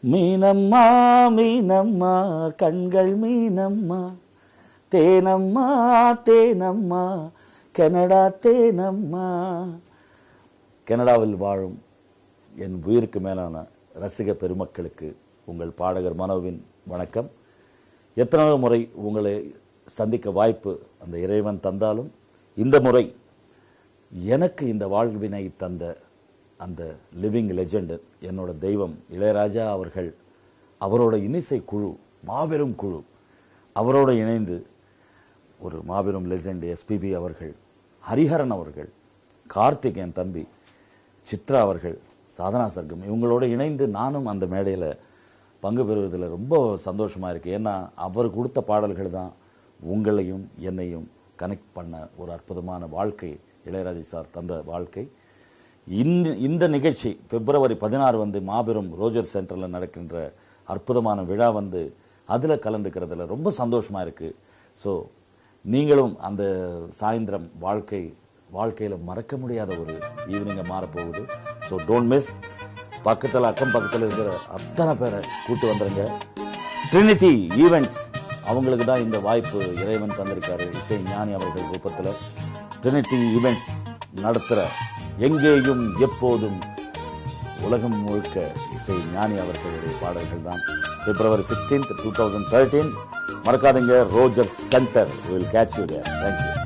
மீனம்மா மீனம்மா கண்கள் மீனம்மா, தேனம்மா தேனம்மா கனடா தேனம்மா. கனடாவில் வாழும் என் உயிருக்கு மேலான ரசிக பெருமக்களுக்கு உங்கள் பாடகர் மனோவின் வணக்கம். எத்தனை முறை உங்களை சந்திக்க வாய்ப்பு அந்த இறைவன் தந்தாலும், இந்த முறை எனக்கு இந்த வாழ்வினை தந்த அந்த லிவிங் லெஜெண்ட், என்னோட தெய்வம் இளையராஜா அவர்கள், அவரோட இன்னிசை குழு, மாபெரும் குழு, அவரோடு இணைந்து ஒரு மாபெரும் லெஜெண்ட் எஸ்பிபி அவர்கள், ஹரிஹரன் அவர்கள், கார்த்திக் என் தம்பி, சித்ரா அவர்கள், சாதனா சர்க்கம், இவங்களோடு இணைந்து நானும் அந்த மேடையில் பங்கு பெறுவதில் ரொம்ப சந்தோஷமாக இருக்குது. ஏன்னா அவர் கொடுத்த பாடல்கள் தான் உங்களையும் என்னையும் கனெக்ட் பண்ண ஒரு அற்புதமான வாழ்க்கை. இளையராஜா சார் தந்த வாழ்க்கை. இந்த நிகழ்ச்சி பிப்ரவரி 16 மாபெரும் ரோஜர் சென்டரில் நடக்கின்ற அற்புதமான விழா அதில் கலந்துக்கிறதுல ரொம்ப சந்தோஷமாக இருக்குது. ஸோ நீங்களும் அந்த சாயந்தரம் வாழ்க்கையில் மறக்க முடியாத ஒரு ஈவினிங்கை மாறப்போகுது. So don't miss. அக்கம் பக்கத்தில் இருக்கிற அத்தனை பேரை கூட்டு வந்துடுங்க. ட்ரினிட்டி ஈவெண்ட்ஸ் அவங்களுக்கு தான் இந்த வாய்ப்பு இறைவன் தந்திருக்காரு. இசை ஞானி அவர்கள் ரூபத்தில் ட்ரினிட்டி ஈவெண்ட்ஸ் நடத்துகிற எங்கேயும் எப்போதும் உலகம் முழுக்க இசை ஞானி அவர்களுடைய பாடல்கள் தான். பிப்ரவரி 16, 2013 மறக்காதீங்க. Roger centre. We will catch you there. Thank you.